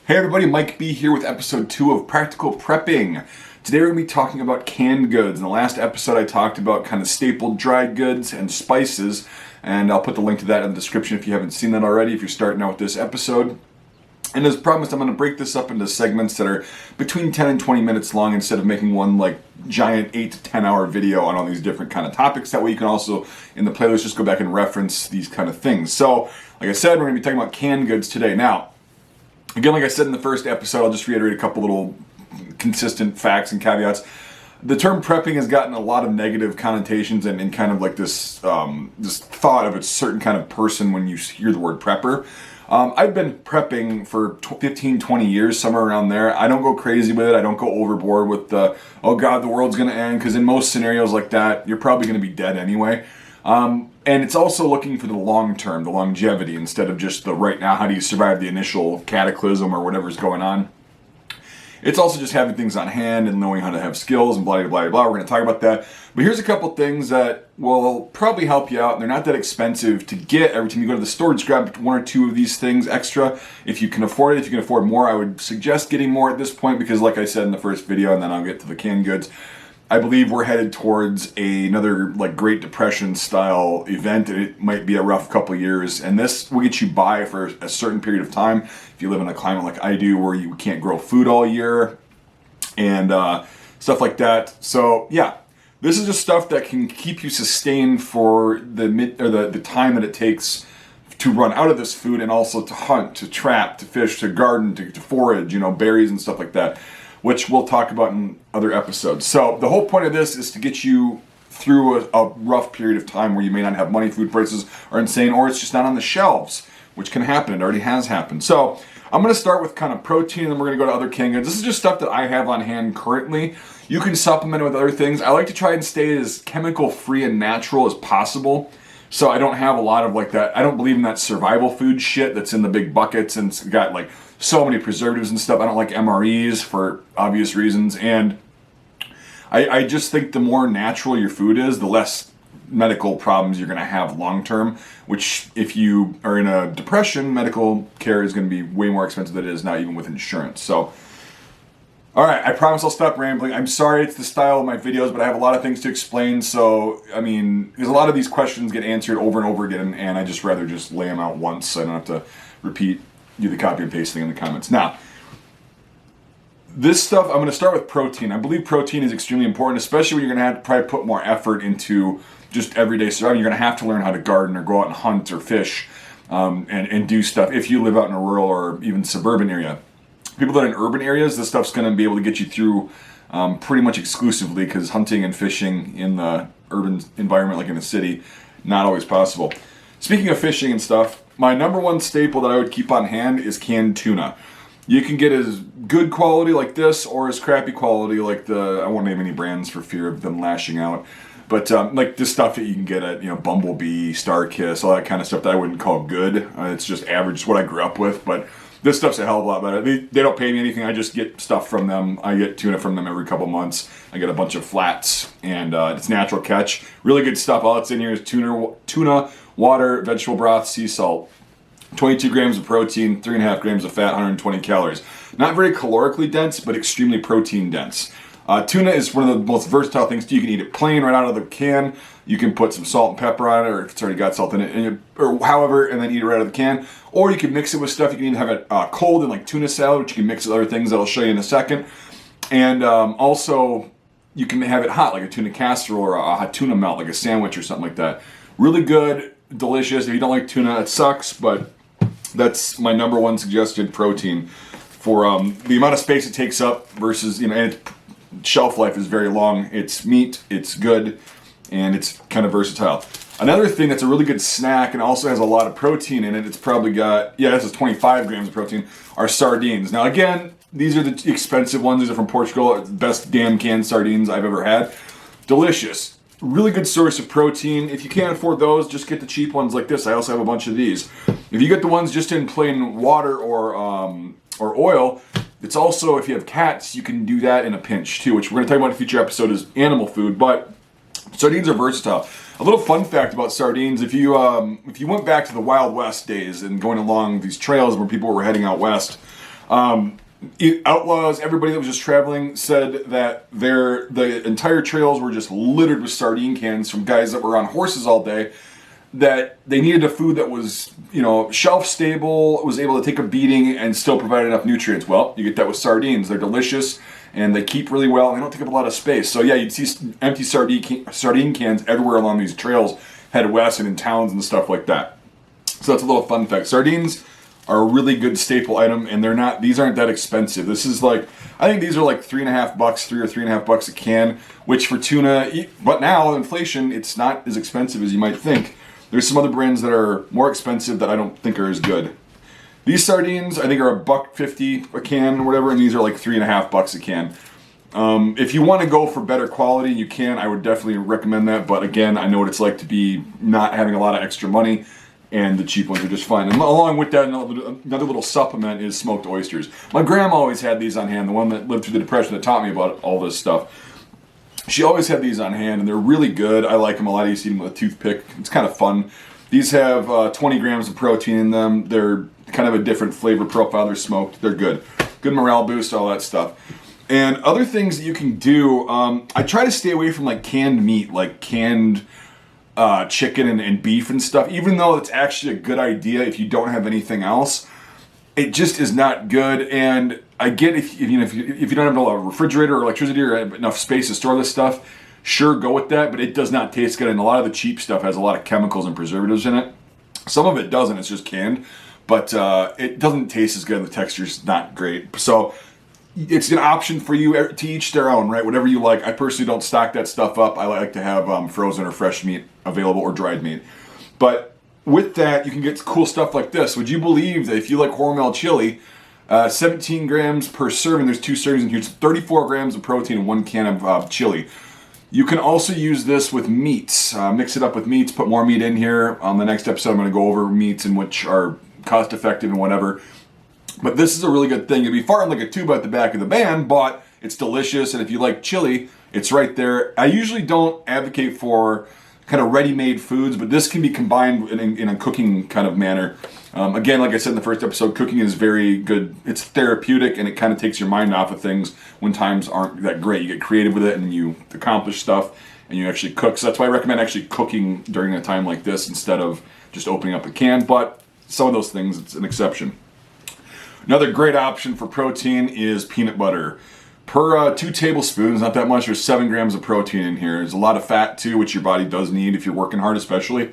Hey everybody, Mike B here with episode 2 of Practical Prepping. Today we're going to be talking about canned goods. In the last episode I talked about kind of staple dried goods and spices, and I'll put the link to that in the description if you haven't seen that already, if you're starting out with this episode. And as promised, I'm going to break this up into segments that are between 10 and 20 minutes long instead of making one like giant 8 to 10 hour video on all these different kind of topics. That way you can also, in the playlist, just go back and reference these kind of things. So, like I said, we're going to be talking about canned goods today. Now, again, like I said in the first episode, I'll just reiterate a couple little consistent facts and caveats. The term prepping has gotten a lot of negative connotations and kind of like this thought of a certain kind of person when you hear the word prepper. I've been prepping for 15, 20 years, somewhere around there. I don't go crazy with it. I don't go overboard with the, oh God, the world's going to end, because in most scenarios like that, you're probably going to be dead anyway. And it's also looking for the long term, the longevity, instead of just the right now, how do you survive the initial cataclysm or whatever's going on. It's also just having things on hand and knowing how to have skills and blah, blah, blah, blah. We're going to talk about that. But here's a couple things that will probably help you out, and they're not that expensive to get. Every time you go to the store, just grab one or two of these things extra. If you can afford it, if you can afford more, I would suggest getting more at this point, because like I said in the first video, and then I'll get to the canned goods, I believe we're headed towards another like Great Depression style event. It might be a rough couple of years, and this will get you by for a certain period of time. If you live in a climate like I do, where you can't grow food all year and stuff like that. So yeah, this is just stuff that can keep you sustained for the time that it takes to run out of this food, and also to hunt, to trap, to fish, to garden, to forage, berries and stuff like that, which we'll talk about in other episodes. So the whole point of this is to get you through a rough period of time where you may not have money, food prices are insane, or it's just not on the shelves, which can happen. It already has happened. So I'm going to start with kind of protein, and then we're going to go to other canned goods. This is just stuff that I have on hand currently. You can supplement it with other things. I like to try and stay as chemical free and natural as possible. So I don't have a lot of like that. I don't believe in that survival food shit that's in the big buckets and it's got like so many preservatives and stuff. I don't like MREs for obvious reasons. And I just think the more natural your food is, the less medical problems you're going to have long term, which if you are in a depression, medical care is going to be way more expensive than it is now, even with insurance. So, all right, I promise I'll stop rambling. I'm sorry it's the style of my videos, but I have a lot of things to explain. So, I mean, because a lot of these questions get answered over and over again, and I just rather just lay them out once so I don't have to repeat, do the copy and paste thing in the comments. Now, this stuff, I'm going to start with protein. I believe protein is extremely important, especially when you're going to have to probably put more effort into just everyday surviving. You're going to have to learn how to garden or go out and hunt or fish and do stuff if you live out in a rural or even suburban area. People that are in urban areas, this stuff's going to be able to get you through pretty much exclusively, because hunting and fishing in the urban environment, like in the city, not always possible. Speaking of fishing and stuff, my number one staple that I would keep on hand is canned tuna. You can get as good quality like this, or as crappy quality like I won't name any brands for fear of them lashing out, but like this stuff that you can get at Bumblebee, Starkiss, all that kind of stuff that I wouldn't call good. It's just average, it's what I grew up with, but this stuff's a hell of a lot better. They don't pay me anything. I just get stuff from them. I get tuna from them every couple months. I get a bunch of flats, and it's natural catch. Really good stuff. All that's in here is tuna, water, vegetable broth, sea salt. 22 grams of protein, 3.5 grams of fat, 120 calories. Not very calorically dense, but extremely protein dense. Tuna is one of the most versatile things too. You can eat it plain right out of the can. You can put some salt and pepper on it, or if it's already got salt in it, or however, and then eat it right out of the can. Or you can mix it with stuff. You can even have it cold in like tuna salad, which you can mix with other things that I'll show you in a second. And also, you can have it hot, like a tuna casserole or a hot tuna melt, like a sandwich or something like that. Really good, delicious. If you don't like tuna, it sucks, but that's my number one suggested protein for the amount of space it takes up versus, and its shelf life is very long. It's meat, it's good, and it's kind of versatile. Another thing that's a really good snack and also has a lot of protein in it, it's probably got, this is 25 grams of protein, are sardines. Now again, these are the expensive ones. These are from Portugal. It's the best damn canned sardines I've ever had. Delicious. Really good source of protein. If you can't afford those, just get the cheap ones like this. I also have a bunch of these. If you get the ones just in plain water or oil, it's also, if you have cats, you can do that in a pinch too, which we're going to talk about in a future episode, is animal food, but sardines are versatile. A little fun fact about sardines, if you went back to the Wild West days and going along these trails where people were heading out west, Outlaws, everybody that was just traveling said that the entire trails were just littered with sardine cans from guys that were on horses all day, that they needed a food that was, shelf stable, was able to take a beating and still provide enough nutrients. Well, you get that with sardines. They're delicious and they keep really well and they don't take up a lot of space. So yeah, you'd see empty sardine cans everywhere along these trails, head west and in towns and stuff like that. So that's a little fun fact. Sardines are a really good staple item, and these aren't that expensive. This is I think these are like $3.50, $3 or $3.50 a can, which for tuna, but now inflation, it's not as expensive as you might think. There's some other brands that are more expensive that I don't think are as good. These sardines, I think, are $1.50 a can or whatever, and these are like $3.50 a can. If you want to go for better quality, you can. I would definitely recommend that, but again, I know what it's like to be not having a lot of extra money, and the cheap ones are just fine. And along with that, another little supplement is smoked oysters. My grandma always had these on hand, the one that lived through the Depression that taught me about all this stuff. She always had these on hand, and they're really good. I like them a lot. I used to eat them with a toothpick. It's kind of fun. These have 20 grams of protein in them. They're kind of a different flavor profile. They're smoked. They're good. Good morale boost, all that stuff. And other things that you can do, I try to stay away from like canned meat, like canned chicken and beef and stuff, even though it's actually a good idea if you don't have anything else. It just is not good. And I get if you don't have a refrigerator or electricity or enough space to store this stuff, sure, go with that, but it does not taste good. And a lot of the cheap stuff has a lot of chemicals and preservatives in it. Some of it doesn't, it's just canned, but it doesn't taste as good. The texture's not great. So it's an option for you, to each their own, right? Whatever you like. I personally don't stock that stuff up. I like to have frozen or fresh meat available, or dried meat. But with that, you can get cool stuff like this. Would you believe that if you like Hormel chili, 17 grams per serving, there's 2 servings in here, it's 34 grams of protein in 1 can of chili. You can also use this with meats. Mix it up with meats, put more meat in here. On the next episode, I'm going to go over meats and which are cost effective and whatever. But this is a really good thing. You'll be farting like a tuba at the back of the van, but it's delicious. And if you like chili, it's right there. I usually don't advocate for kind of ready-made foods, but this can be combined in a cooking kind of manner. Again, like I said in the first episode, cooking is very good. It's therapeutic, and it kind of takes your mind off of things when times aren't that great. You get creative with it, and you accomplish stuff, and you actually cook. So that's why I recommend actually cooking during a time like this instead of just opening up a can. But some of those things, it's an exception. Another great option for protein is peanut butter. Per 2 tablespoons, not that much, there's 7 grams of protein in here. There's a lot of fat too, which your body does need if you're working hard especially.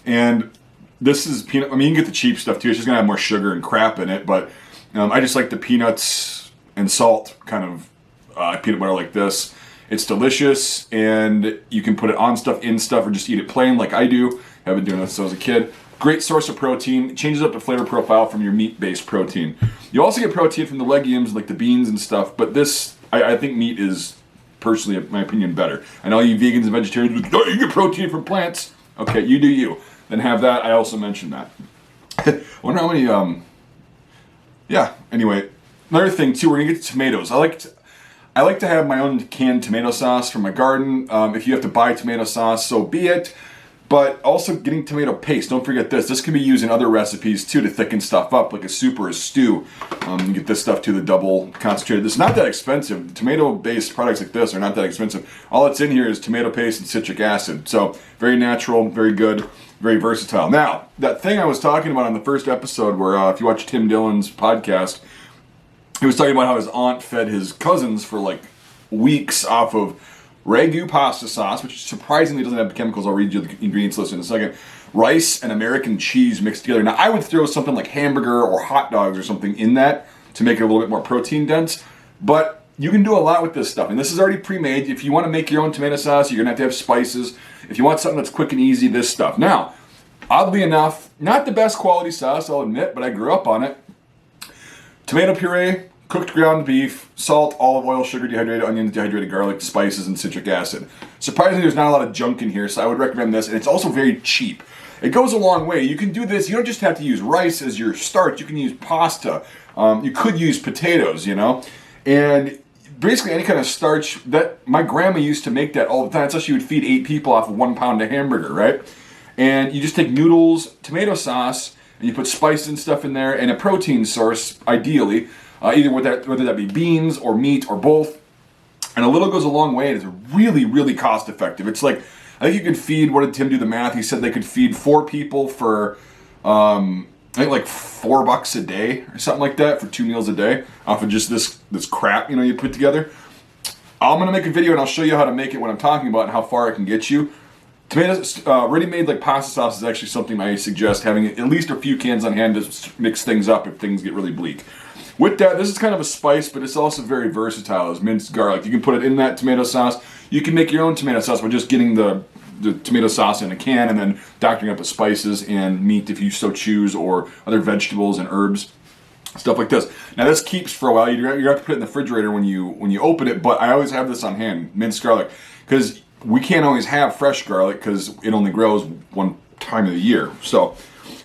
And this is peanut, you can get the cheap stuff too, it's just gonna have more sugar and crap in it, but I just like the peanuts and salt kind of peanut butter like this. It's delicious, and you can put it on stuff, in stuff, or just eat it plain like I do. I've been doing this since I was a kid. Great source of protein. It changes up the flavor profile from your meat-based protein. You also get protein from the legumes, like the beans and stuff, but this, I think meat is, personally, in my opinion, better. I know you vegans and vegetarians, you get protein from plants. Okay, you do you. Then have that. I also mentioned that. I wonder how many, yeah, anyway. Another thing, too, we're going to get to tomatoes. I like to have my own canned tomato sauce from my garden. If you have to buy tomato sauce, so be it. But also getting tomato paste. Don't forget this. This can be used in other recipes too to thicken stuff up, like a soup or a stew. You get this stuff too, the double concentrated. This is not that expensive. Tomato-based products like this are not that expensive. All that's in here is tomato paste and citric acid. So very natural, very good, very versatile. Now, that thing I was talking about on the first episode where if you watch Tim Dillon's podcast, he was talking about how his aunt fed his cousins for like weeks off of Ragu pasta sauce, which surprisingly doesn't have chemicals. I'll read you the ingredients list in a second. Rice and American cheese mixed together. Now, I would throw something like hamburger or hot dogs or something in that to make it a little bit more protein dense. But you can do a lot with this stuff. And this is already pre-made. If you want to make your own tomato sauce, you're going to have spices. If you want something that's quick and easy, this stuff. Now, oddly enough, not the best quality sauce, I'll admit, but I grew up on it. Tomato puree, cooked ground beef, salt, olive oil, sugar, dehydrated onions, dehydrated garlic, spices, and citric acid. Surprisingly, there's not a lot of junk in here, so I would recommend this, and it's also very cheap. It goes a long way. You can do this. You don't just have to use rice as your starch. You can use pasta. You could use potatoes, and basically any kind of starch. That my grandma used to make that all the time. So she would feed 8 people off of 1 pound of hamburger, right? And you just take noodles, tomato sauce, and you put spices and stuff in there, and a protein source, ideally. either whether that be beans or meat or both. And a little goes a long way, and it's really, really cost effective. It's like, I think you could feed, what did Tim do the math? He said they could feed 4 people for, I think like $4 a day or something like that for 2 meals a day off of just this crap, you put together. I'm gonna make a video and I'll show you how to make it, what I'm talking about, and how far it can get you. Tomatoes, ready-made like pasta sauce is actually something I suggest having at least a few cans on hand to mix things up if things get really bleak. With that, this is kind of a spice, but it's also very versatile as minced garlic. You can put it in that tomato sauce. You can make your own tomato sauce by just getting the tomato sauce in a can and then doctoring up with spices and meat if you so choose, or other vegetables and herbs, stuff like this. Now this keeps for a while. You have to put it in the refrigerator when you open it, but I always have this on hand, minced garlic, because we can't always have fresh garlic because it only grows one time of the year. So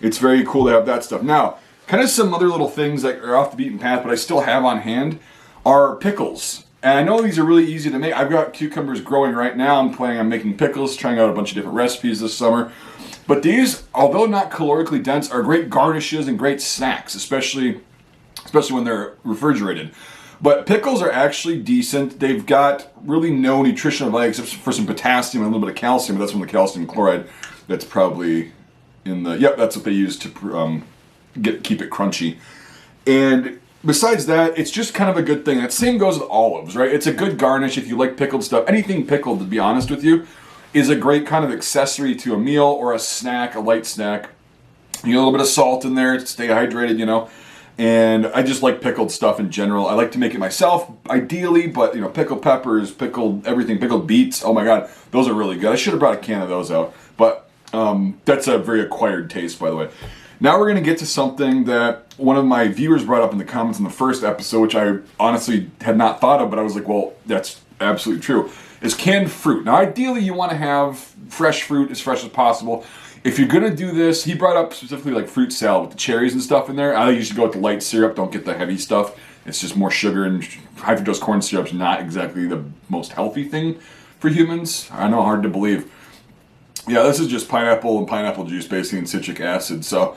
it's very cool to have that stuff. Now, kind of some other little things that are off the beaten path, but I still have on hand, are pickles. And I know these are really easy to make. I've got cucumbers growing right now. I'm planning on making pickles, trying out a bunch of different recipes this summer. But these, although not calorically dense, are great garnishes and great snacks, especially when they're refrigerated. But pickles are actually decent. They've got really no nutritional value except for some potassium and a little bit of calcium. But that's from the calcium chloride that's probably in the, yep, that's what they use to keep it crunchy. And besides that, it's just kind of a good thing. That same goes with olives, right? It's a good garnish if you like pickled stuff. Anything pickled, to be honest with you, is a great kind of accessory to a meal or a snack, a light snack. You get a little bit of salt in there to stay hydrated, And I just like pickled stuff in general. I like to make it myself, ideally, but pickled peppers, pickled everything, pickled beets. Oh my God, those are really good. I should have brought a can of those out, but that's a very acquired taste, by the way. Now we're going to get to something that one of my viewers brought up in the comments in the first episode, which I honestly had not thought of, but I was like, well, that's absolutely true, is canned fruit. Now, ideally, you want to have fresh fruit, as fresh as possible. If you're going to do this, he brought up specifically like fruit salad with the cherries and stuff in there. I think you should go with the light syrup. Don't get the heavy stuff. It's just more sugar, and high fructose corn syrup is not exactly the most healthy thing for humans. I know, hard to believe. Yeah, this is just pineapple and pineapple juice, basically, and citric acid. So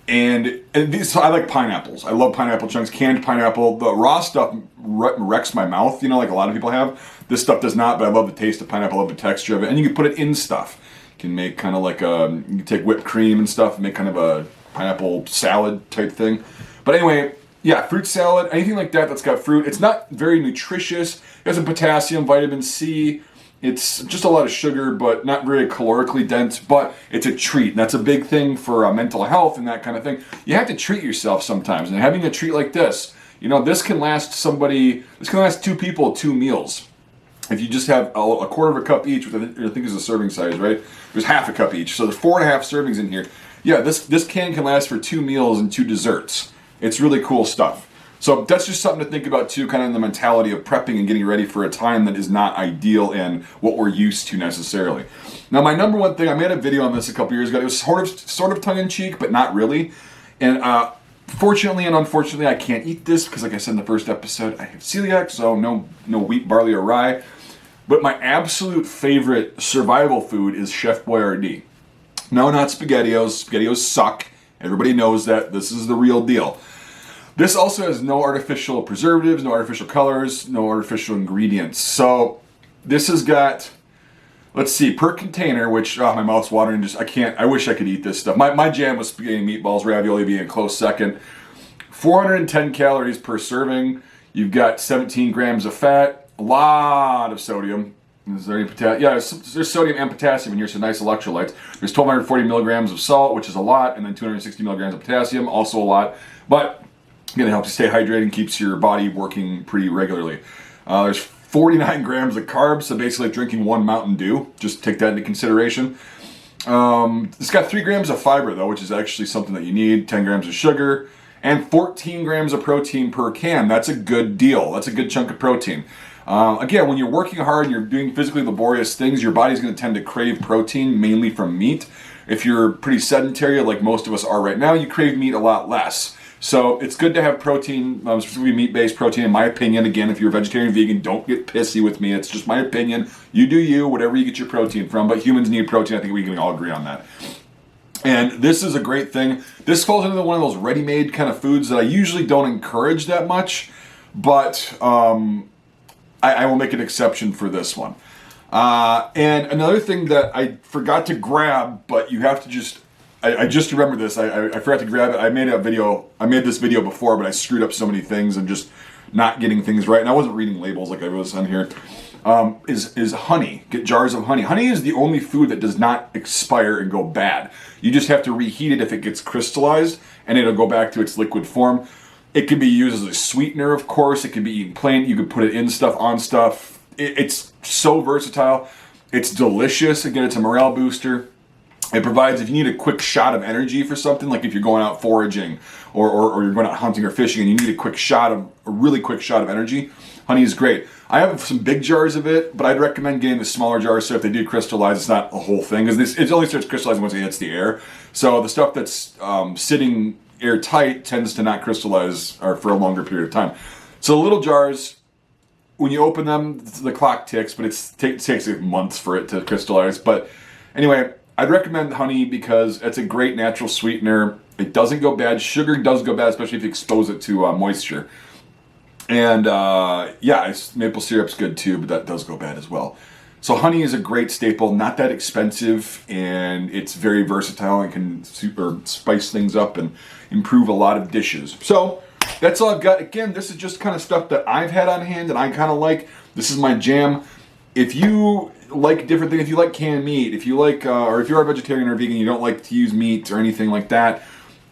I like pineapples. I love pineapple chunks, canned pineapple. The raw stuff wrecks my mouth, like a lot of people have. This stuff does not, but I love the taste of pineapple. I love the texture of it. And you can put it in stuff. You can make kind of like you can take whipped cream and stuff and make kind of a pineapple salad type thing. But anyway, yeah, fruit salad, anything like that that's got fruit. It's not very nutritious. It has some potassium, vitamin C. It's just a lot of sugar, but not very calorically dense, but it's a treat. And that's a big thing for mental health and that kind of thing. You have to treat yourself sometimes. And having a treat like this, this can last 2 people 2 meals. If you just have a quarter of a cup each, which I think is a serving size, right? There's half a cup each. So there's 4.5 servings in here. Yeah, this can last for 2 meals and 2 desserts. It's really cool stuff. So that's just something to think about too, kind of in the mentality of prepping and getting ready for a time that is not ideal and what we're used to necessarily. Now, my number one thing, I made a video on this a couple years ago. It was sort of tongue-in-cheek, but not really. And fortunately and unfortunately, I can't eat this because, like I said in the first episode, I have celiac, so no wheat, barley, or rye. But my absolute favorite survival food is Chef Boyardee. No, not SpaghettiOs. SpaghettiOs suck. Everybody knows that. This is the real deal. This also has no artificial preservatives, no artificial colors, no artificial ingredients. So this has got, let's see, per container, which, my mouth's watering, I wish I could eat this stuff. My jam was spaghetti and meatballs, ravioli being a close second. 410 calories per serving. You've got 17 grams of fat, a lot of sodium. Is there any potassium? Yeah, there's sodium and potassium in here, so nice electrolytes. There's 1,240 milligrams of salt, which is a lot, and then 260 milligrams of potassium, also a lot. But again, it helps you stay hydrated and keeps your body working pretty regularly. There's 49 grams of carbs, so basically like drinking 1 Mountain Dew. Just take that into consideration. It's got 3 grams of fiber, though, which is actually something that you need. 10 grams of sugar, and 14 grams of protein per can. That's a good deal. That's a good chunk of protein. Again, when you're working hard and you're doing physically laborious things, your body's going to tend to crave protein, mainly from meat. If you're pretty sedentary, like most of us are right now, you crave meat a lot less. So it's good to have protein, specifically meat-based protein, in my opinion. Again, if you're a vegetarian, vegan, don't get pissy with me. It's just my opinion. You do you, whatever you get your protein from. But humans need protein. I think we can all agree on that. And this is a great thing. This falls into one of those ready-made kind of foods that I usually don't encourage that much, but I will make an exception for this one. And another thing that I forgot to grab, but you have to just, I just remember this. I forgot to grab it. I made this video before, but I screwed up so many things and just not getting things right. And I wasn't reading labels like I was on here. Is honey. Get jars of honey. Honey is the only food that does not expire and go bad. You just have to reheat it if it gets crystallized, and it'll go back to its liquid form. It can be used as a sweetener, of course. It can be eaten plain. You could put it in stuff, on stuff. It's so versatile. It's delicious. Again, it's a morale booster. It provides, if you need a quick shot of energy for something, like if you're going out foraging or you're going out hunting or fishing and you need a really quick shot of energy, honey is great. I have some big jars of it, but I'd recommend getting the smaller jars so if they do crystallize, it's not a whole thing, because it only starts crystallizing once it hits the air. So the stuff that's sitting airtight tends to not crystallize for a longer period of time. So the little jars, when you open them, the clock ticks, but it takes like months for it to crystallize. But anyway, I'd recommend honey because it's a great natural sweetener. It doesn't go bad. Sugar does go bad, especially if you expose it to moisture. And maple syrup's good too, but that does go bad as well. So honey is a great staple, not that expensive, and it's very versatile and can spice things up and improve a lot of dishes. So that's all I've got. Again, this is just kind of stuff that I've had on hand and I kind of like. This is my jam. If you like different things, if you like canned meat, if you like, or if you're a vegetarian or vegan, you don't like to use meat or anything like that,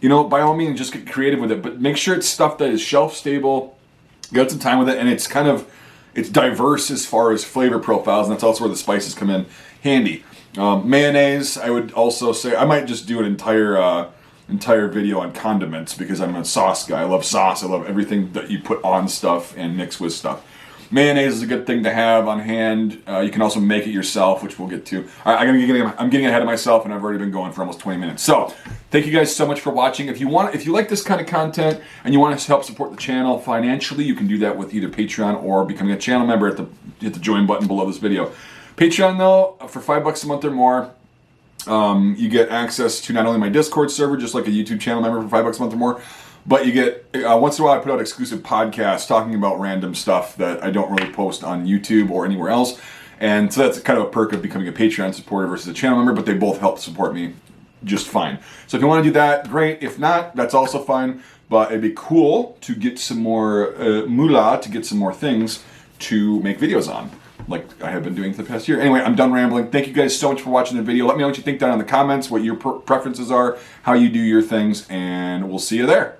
by all means, just get creative with it. But make sure it's stuff that is shelf stable. Got some time with it, and it's diverse as far as flavor profiles, and that's also where the spices come in handy. Mayonnaise, I would also say, I might just do an entire video on condiments because I'm a sauce guy. I love sauce. I love everything that you put on stuff and mix with stuff. Mayonnaise is a good thing to have on hand. You can also make it yourself, which we'll get to. I'm getting ahead of myself, and I've already been going for almost 20 minutes. So, thank you guys so much for watching. If you like this kind of content and you want to help support the channel financially, you can do that with either Patreon or becoming a channel member. Hit the join button below this video. Patreon though, for $5 a month or more, you get access to not only my Discord server, just like a YouTube channel member for $5 a month or more, but you get, once in a while I put out exclusive podcasts talking about random stuff that I don't really post on YouTube or anywhere else. And so that's kind of a perk of becoming a Patreon supporter versus a channel member, but they both help support me just fine. So if you want to do that, great. If not, that's also fine. But it'd be cool to get some more moolah, to get some more things to make videos on, like I have been doing for the past year. Anyway, I'm done rambling. Thank you guys so much for watching the video. Let me know what you think down in the comments, what your preferences are, how you do your things, and we'll see you there.